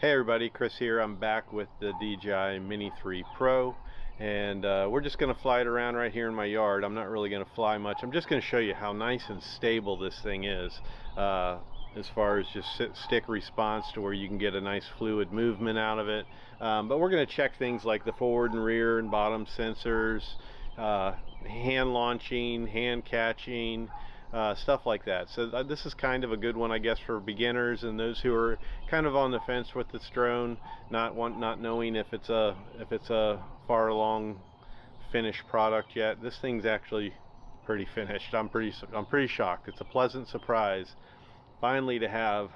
Hey everybody, Chris here. I'm back with the DJI Mini 3 Pro, and we're just going to fly it around right here in my yard. I'm not really going to fly much. I'm just going to show you how nice and stable this thing is as far as just stick response to where you can get a nice fluid movement out of it. But we're going to check things like the forward and rear and bottom sensors, hand launching, hand catching, stuff like that. So this is kind of a good one, I guess, for beginners and those who are kind of on the fence with this drone, not knowing if it's a far along finished product yet. This thing's actually pretty finished. I'm pretty shocked. It's a pleasant surprise finally to have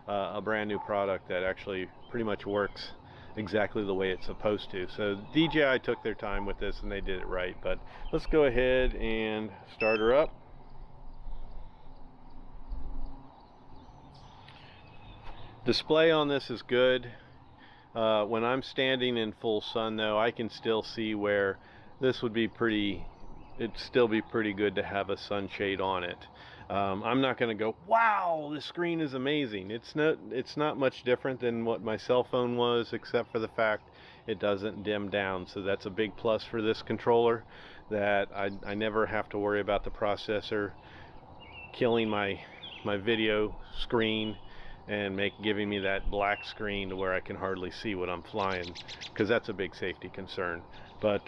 a brand new product that actually pretty much works exactly the way it's supposed to. So DJI took their time with this and they did it right. But let's go ahead and start her up. Display on this is good. When I'm standing in full sun though, I can still see where this would be it'd still be pretty good to have a sunshade on it. I'm not going to go, wow, this screen is amazing. It's not much different than what my cell phone was, except for the fact it doesn't dim down. So that's a big plus for this controller, that I never have to worry about the processor killing my video screen and giving me that black screen to where I can hardly see what I'm flying, because that's a big safety concern. But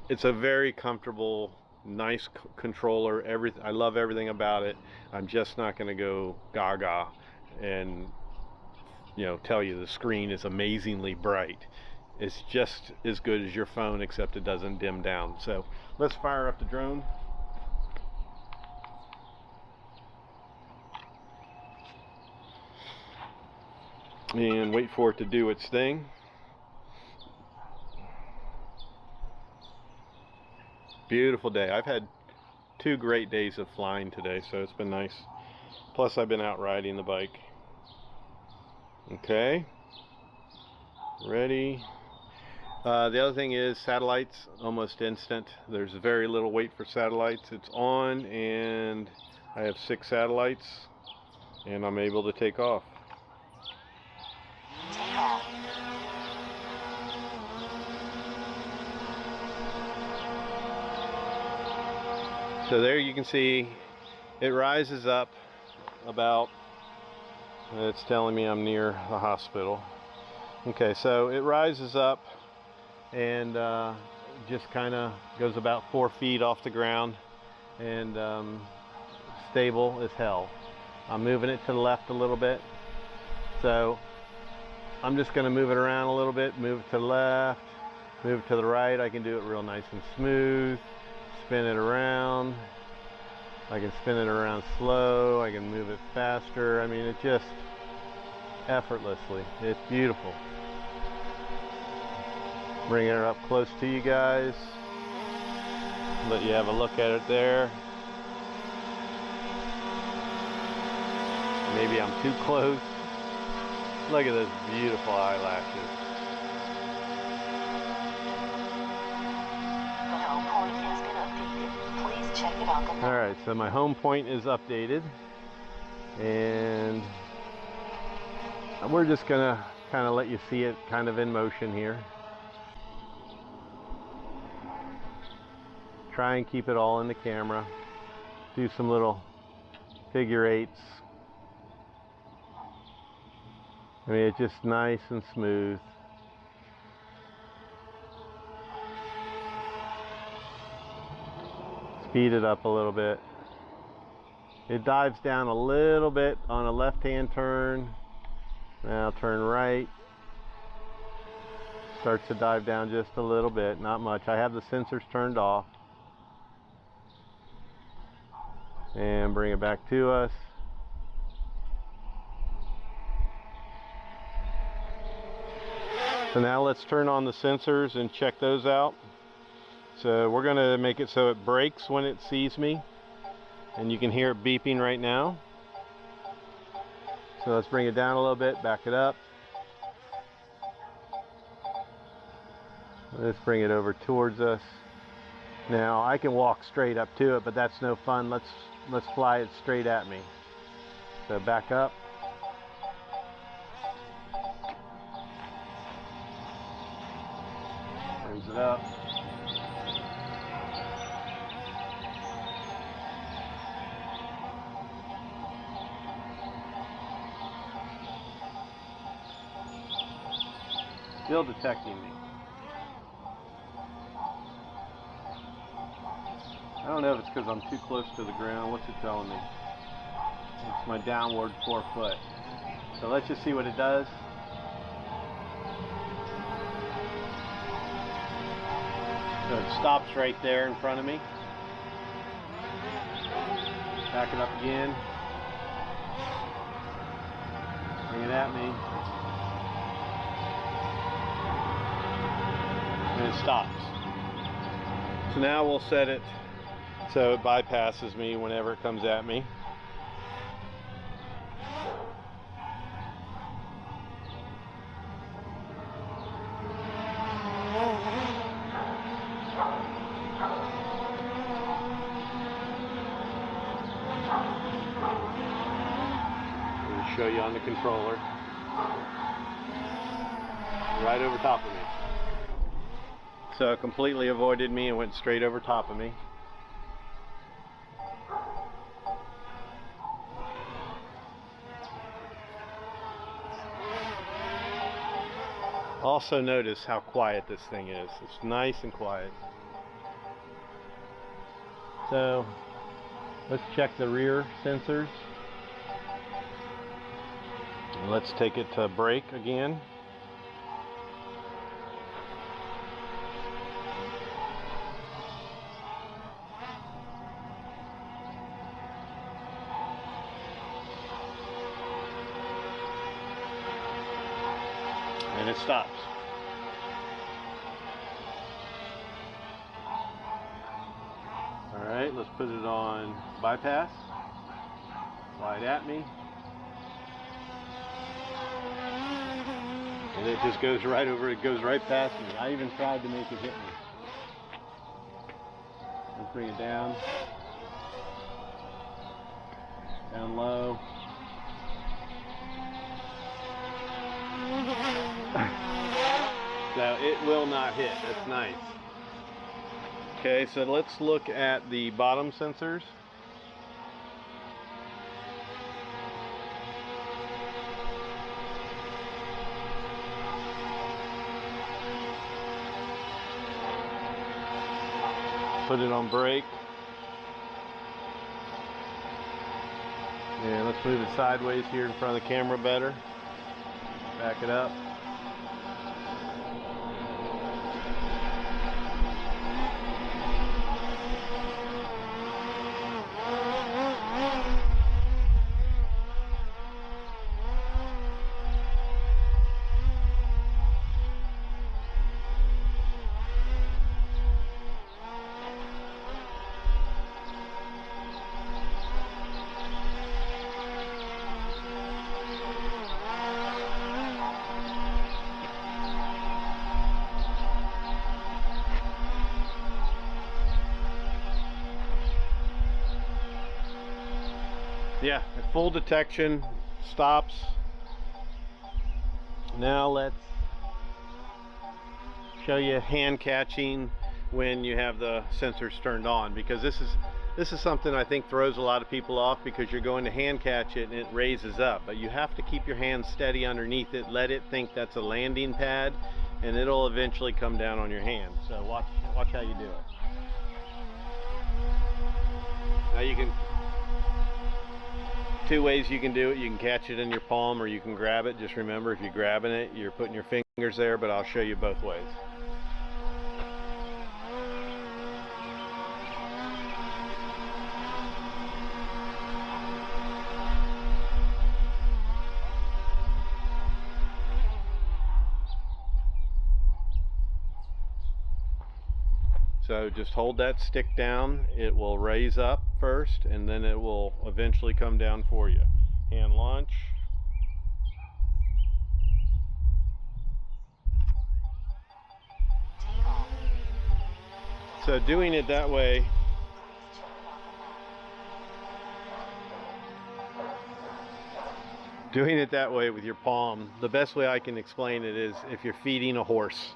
it's a very comfortable, nice controller. I love everything about it. I'm just not going to go gaga and tell you the screen is amazingly bright. It's just as good as your phone, except it doesn't dim down. So let's fire up the drone. And wait for it to do its thing. Beautiful day. I've had 2 great days of flying today, so it's been nice. Plus I've been out riding the bike. Okay, ready. The other thing is satellites, almost instant. There's very little wait for satellites. It's on, and I have 6 satellites, and I'm able to take off. So there you can see it rises up about, it's telling me I'm near the hospital. Okay, so it rises up and just kind of goes about 4 feet off the ground, and stable as hell. I'm moving it to the left a little bit, so I'm just going to move it around a little bit, move it to the left, move it to the right. I can do it real nice and smooth. Spin it around. I can spin it around slow. I can move it faster. I mean, it just effortlessly. It's beautiful. Bring it up close to you guys. Let you have a look at it there. Maybe I'm too close. Look at those beautiful eyelashes. Alright, so my home point is updated, and we're just gonna kind of let you see it kind of in motion here. Try and keep it all in the camera. Do some little figure 8s. I mean, it's just nice and smooth. Speed it up a little bit. It dives down a little bit on a left-hand turn. Now turn right. Starts to dive down just a little bit, not much. I have the sensors turned off. And bring it back to us. So now let's turn on the sensors and check those out. So we're going to make it so it brakes when it sees me, and you can hear it beeping right now. So let's bring it down a little bit, back it up. Let's bring it over towards us. Now I can walk straight up to it, but that's no fun. Let's fly it straight at me. So back up. it up. Still detecting me. I don't know if it's because I'm too close to the ground. What's it telling me? It's my downward 4 foot. So let's just see what it does. So it stops right there in front of me. Back it up again. Bring it at me. And it stops. So now we'll set it so it bypasses me whenever it comes at me. I'll show you on the controller. Right over top of me. So it completely avoided me and went straight over top of me. Also notice how quiet this thing is. It's nice and quiet. So let's check the rear sensors. And let's take it to brake again. And it stops. Alright, let's put it on bypass. Slide at me. And it just goes right over, it goes right past me. I even tried to make it hit me. Let's bring it down. Down low. So it will not hit. That's nice. Okay, so let's look at the bottom sensors. Put it on brake. And let's move it sideways here in front of the camera better. Back it up. Yeah, at full detection, stops. Now let's show you hand catching when you have the sensors turned on, because this is something I think throws a lot of people off, because you're going to hand catch it and it raises up, but you have to keep your hand steady underneath it, let it think that's a landing pad, and it'll eventually come down on your hand. So watch how you do it. Now you can, two ways you can do it. You can catch it in your palm or you can grab it. Just remember, if you're grabbing it, you're putting your fingers there, but I'll show you both ways. So just hold that stick down. It will raise up first and then it will eventually come down for you. Hand launch. So doing it that way, with your palm, the best way I can explain it is if you're feeding a horse.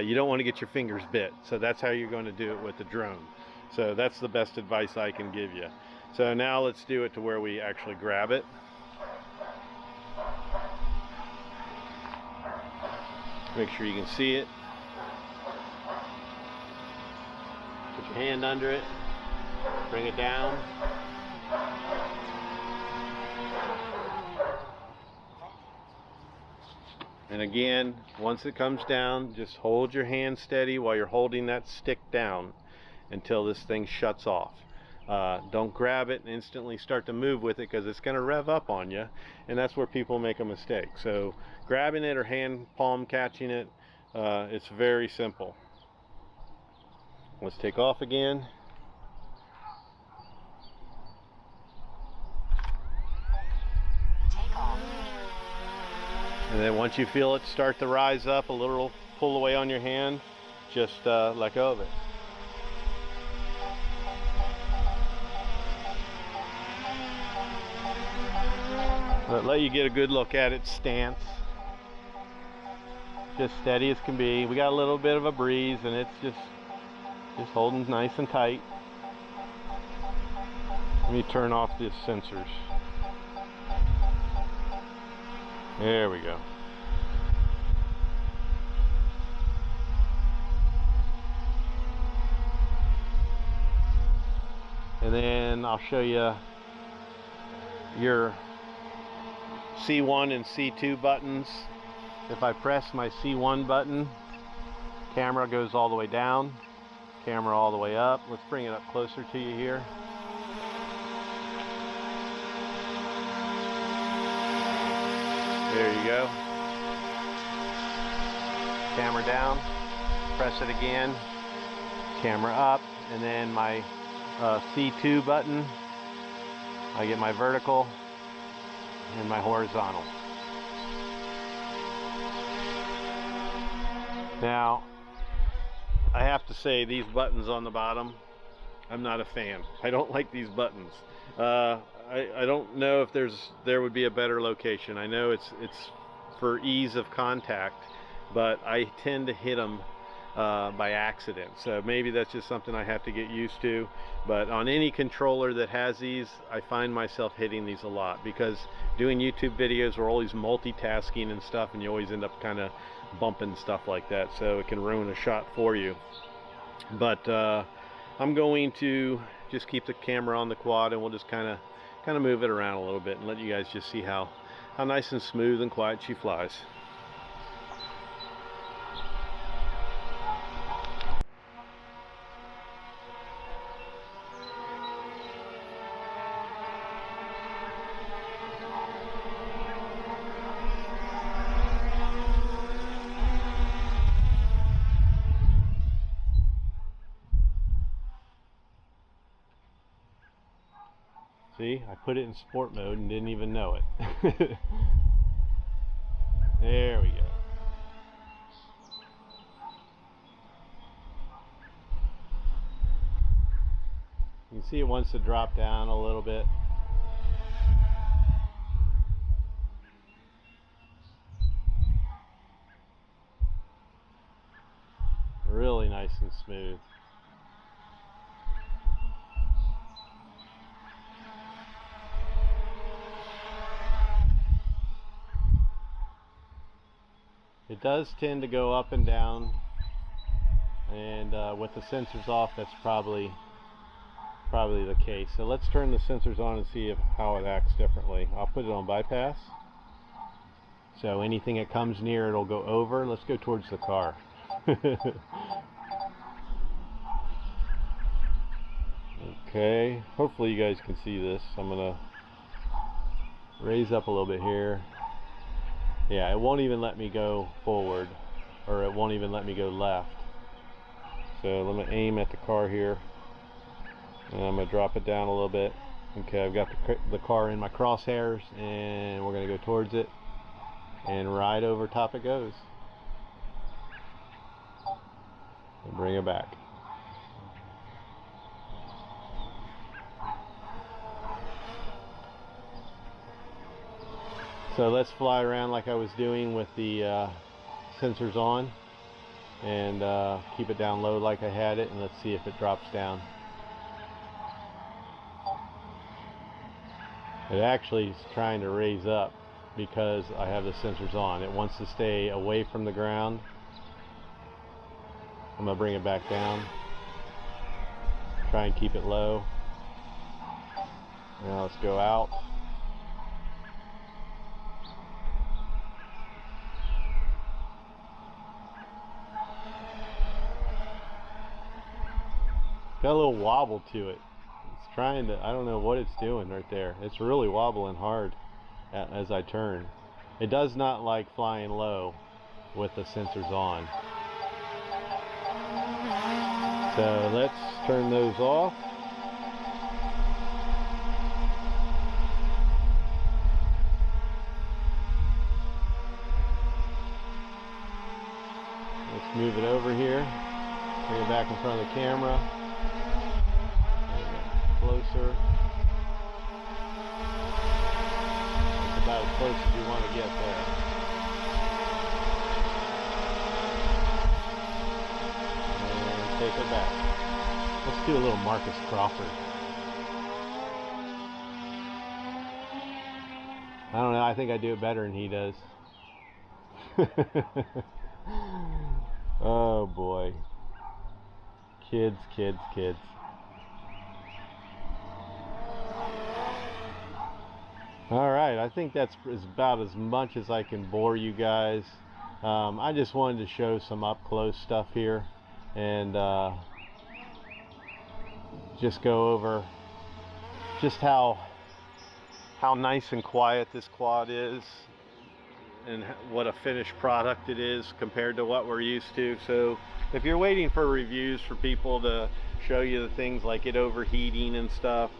you don't want to get your fingers bit. So that's how you're going to do it with the drone. So that's the best advice I can give you. So now let's do it to where we actually grab it. Make sure you can see it. Put your hand under it, bring it down. And again, once it comes down, just hold your hand steady while you're holding that stick down until this thing shuts off. Don't grab it and instantly start to move with it, because it's going to rev up on you, and that's where people make a mistake. So grabbing it or hand palm catching it, it's very simple. Let's take off again. And then once you feel it start to rise up a little, pull away on your hand, just let go of it. Let you get a good look at its stance. Just steady as can be. We got a little bit of a breeze, and it's just holding nice and tight. Let me turn off the sensors. There we go. And then I'll show you your C1 and C2 buttons. If I press my C1 button, camera goes all the way down, camera all the way up. Let's bring it up closer to you here. There you go. Camera down, press it again, camera up, and then my C2 button, I get my vertical and my horizontal. Now, I have to say, these buttons on the bottom, I'm not a fan. I don't like these buttons. I don't know if there would be a better location. I know it's for ease of contact, but I tend to hit them by accident. So maybe that's just something I have to get used to. But on any controller that has these, I find myself hitting these a lot, because doing YouTube videos, we're always multitasking and stuff, and you always end up kind of bumping stuff like that. So it can ruin a shot for you. But I'm going to just keep the camera on the quad, and we'll just kind of move it around a little bit and let you guys just see how nice and smooth and quiet she flies. See, I put it in sport mode and didn't even know it. There we go. You can see it wants to drop down a little bit. Really nice and smooth. It does tend to go up and down, and with the sensors off, that's probably the case. So let's turn the sensors on and see how it acts differently. I'll put it on bypass, so anything that comes near it'll go over. Let's go towards the car. Okay, hopefully you guys can see this. I'm gonna raise up a little bit here. Yeah, it won't even let me go forward, or it won't even let me go left. So let me aim at the car here, and I'm going to drop it down a little bit. Okay, I've got the car in my crosshairs, and we're going to go towards it, and right over top it goes. And bring it back. So let's fly around like I was doing with the sensors on. and keep it down low like I had it, and let's see if it drops down. It actually is trying to raise up because I have the sensors on. It wants to stay away from the ground. I'm going to bring it back down. Try and keep it low. Now let's go out. Got a little wobble to it. It's trying to, I don't know what it's doing right there. It's really wobbling hard as I turn. It does not like flying low with the sensors on. So let's turn those off. Let's move it over here. Bring it back in front of the camera. Closer. That's about as close as you want to get there. And take it back. Let's do a little Marcus Crawford. I don't know, I think I do it better than he does. Oh boy. Kids, kids, kids. Alright, I think that's about as much as I can bore you guys. I just wanted to show some up close stuff here and just go over just how nice and quiet this quad is and what a finished product it is compared to what we're used to. So if you're waiting for reviews for people to show you the things like it overheating and stuff,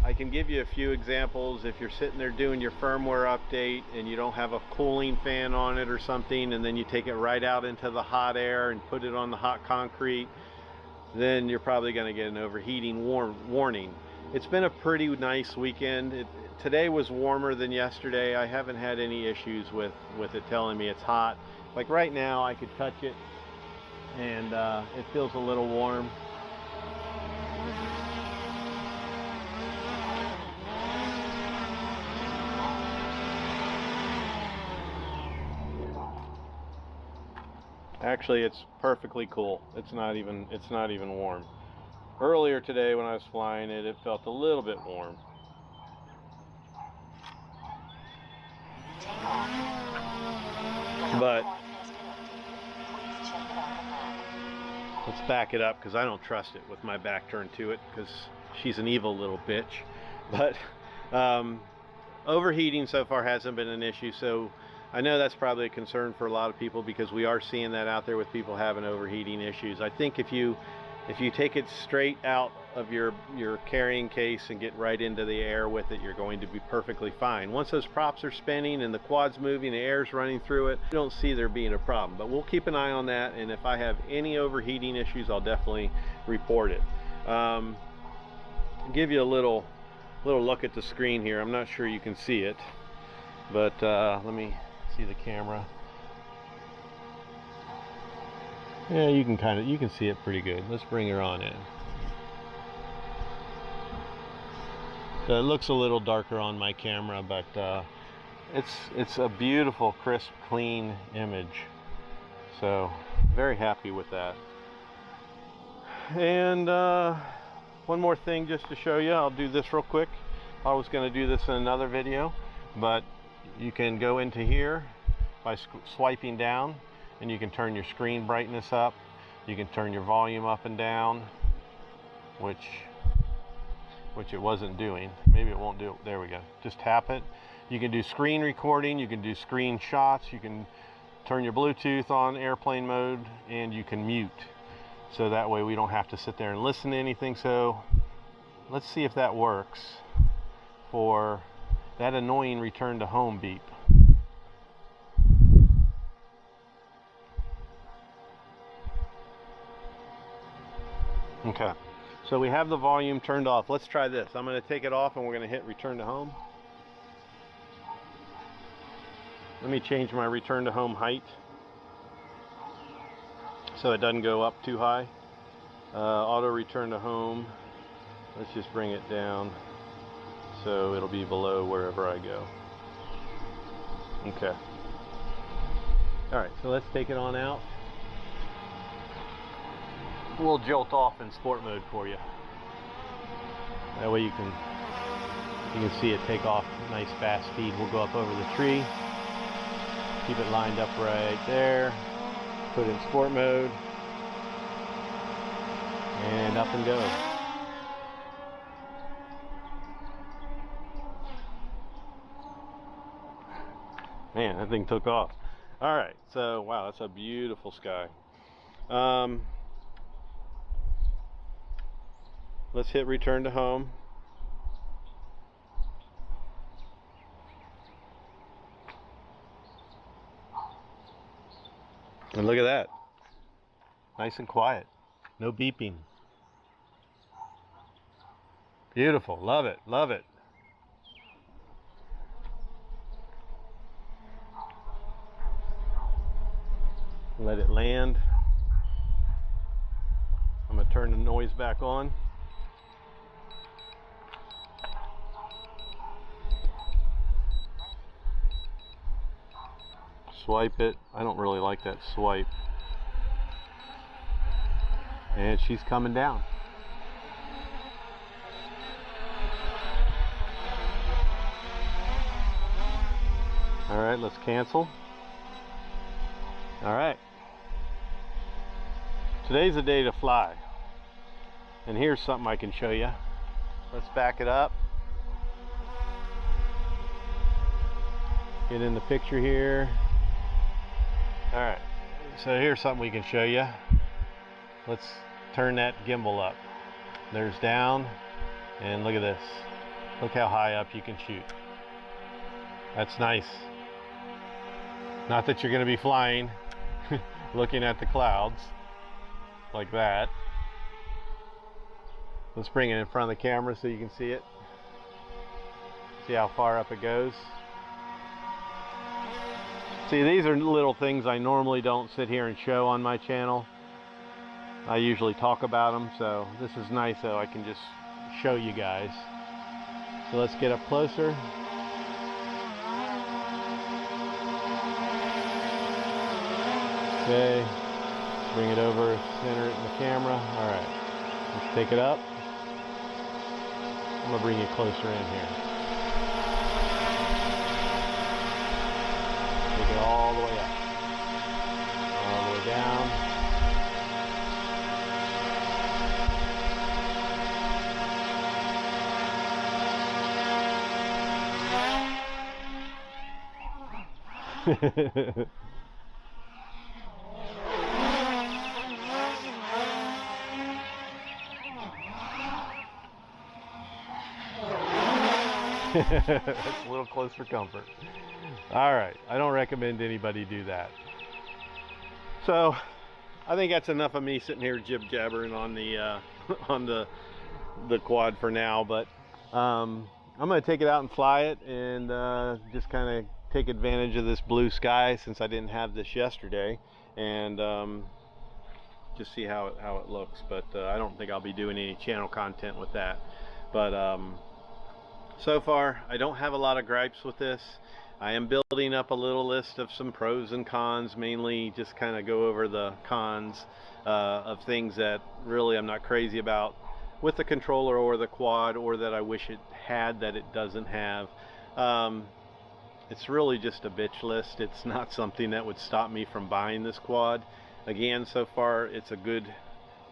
I can give you a few examples. If you're sitting there doing your firmware update and you don't have a cooling fan on it or something, and then you take it right out into the hot air and put it on the hot concrete, then you're probably going to get an overheating warning. It's been a pretty nice weekend. Today was warmer than yesterday. I haven't had any issues with it telling me it's hot. Like right now I could touch it and it feels a little warm. Actually, it's perfectly cool. It's not even warm. Earlier today when I was flying it, it felt a little bit warm. But let's back it up because I don't trust it with my back turned to it because she's an evil little bitch. But overheating so far hasn't been an issue, so I know that's probably a concern for a lot of people because we are seeing that out there with people having overheating issues. I think if you take it straight out of your carrying case and get right into the air with it, you're going to be perfectly fine. Once those props are spinning and the quad's moving, the air's running through it, I don't see there being a problem. But we'll keep an eye on that, and if I have any overheating issues, I'll definitely report it. I'll give you a little look at the screen here. I'm not sure you can see it, but let me see the camera. Yeah, you can see it pretty good. Let's bring her on in. So it looks a little darker on my camera, but it's a beautiful, crisp, clean image. So very happy with that. And one more thing just to show you. I'll do this real quick. I was going to do this in another video, but you can go into here by swiping down, and you can turn your screen brightness up. You can turn your volume up and down, which it wasn't doing. Maybe it won't do it. There we go. Just tap it. You can do screen recording. You can do screenshots. You can turn your Bluetooth on airplane mode, and you can mute. So that way we don't have to sit there and listen to anything. So let's see if that works for that annoying return to home beep. Okay, so we have the volume turned off. Let's try this. I'm going to take it off and we're going to hit return to home. Let me change my return to home height. so it doesn't go up too high. Auto return to home. Let's just bring it down so it'll be below wherever I go. Okay. Alright, so let's take it on out. We'll jolt off in sport mode for you. That way you can see it take off nice fast speed. We'll go up over the tree. Keep it lined up right there. Put in sport mode. And up and go. Man, that thing took off. Alright, so wow, that's a beautiful sky. Let's hit return to home. And look at that. Nice and quiet. No beeping. Beautiful. Love it. Love it. Let it land. I'm going to turn the noise back on. Swipe it. I don't really like that swipe. And she's coming down. All right, let's cancel. All right. Today's the day to fly. And here's something I can show you. Let's back it up. Get in the picture here. All right, so here's something we can show you. Let's turn that gimbal up. There's down, and look at this. Look how high up you can shoot. That's nice. Not that you're going to be flying, looking at the clouds like that. Let's bring it in front of the camera so you can see it. See how far up it goes. See, these are little things I normally don't sit here and show on my channel. I usually talk about them, so this is nice so I can just show you guys. So let's get up closer. Okay, bring it over, center it in the camera. All right, let's take it up. I'm gonna bring you closer in here. Take it all the way up, all the way down. That's a little close for comfort. All right, I don't recommend anybody do that. So I think that's enough of me sitting here jib jabbering on the on the quad for now, but I'm gonna take it out and fly it and just kind of take advantage of this blue sky since I didn't have this yesterday, and just see how it looks. But I don't think I'll be doing any channel content with that. But so far I don't have a lot of gripes with this. I am building up a little list of some pros and cons, mainly just kind of go over the cons of things that really I'm not crazy about with the controller or the quad, or that I wish it had that it doesn't have. It's really just a bitch list. It's not something that would stop me from buying this quad. Again, so far it's a good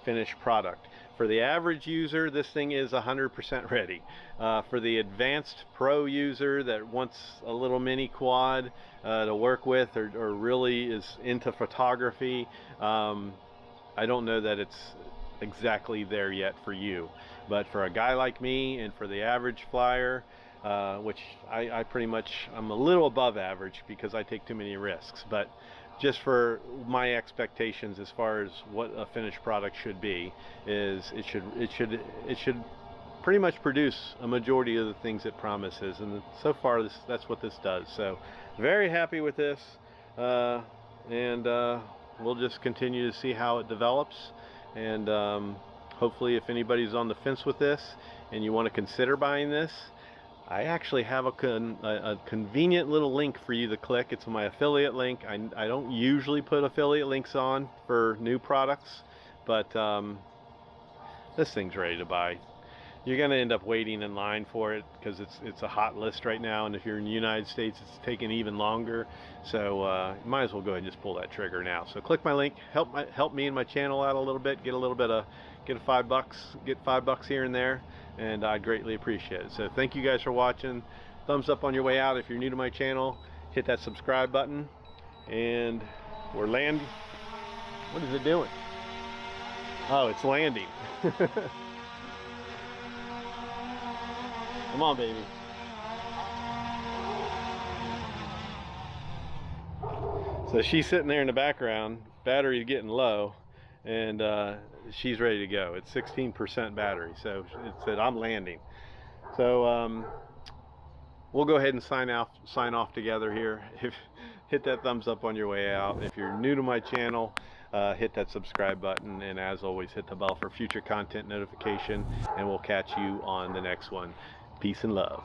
finished product. For the average user, this thing is 100% ready. For the advanced pro user that wants a little mini quad to work with, or really is into photography, I don't know that it's exactly there yet for you. But for a guy like me and for the average flyer, which I pretty much, I'm a little above average because I take too many risks, but just for my expectations as far as what a finished product should be, is it should pretty much produce a majority of the things it promises, and so far that's what this does. So very happy with this, and we'll just continue to see how it develops, and hopefully if anybody's on the fence with this and you want to consider buying this, I actually have a convenient little link for you to click. It's my affiliate link. I don't usually put affiliate links on for new products, but this thing's ready to buy. You're going to end up waiting in line for it because it's a hot list right now, and if you're in the United States, it's taking even longer. So you might as well go ahead and just pull that trigger now. So click my link, help me and my channel out a little bit, get $5, get $5 here and there, and I'd greatly appreciate it. So thank you guys for watching. Thumbs up on your way out if you're new to my channel. Hit that subscribe button, and we're landing. What is it doing? Oh, it's landing. Come on, baby. So she's sitting there in the background, battery's getting low, and she's ready to go. It's 16% battery, so it said I'm landing. So we'll go ahead and sign off together here. Hit that thumbs up on your way out. If you're new to my channel, hit that subscribe button, and as always, hit the bell for future content notification, and we'll catch you on the next one. Peace and love.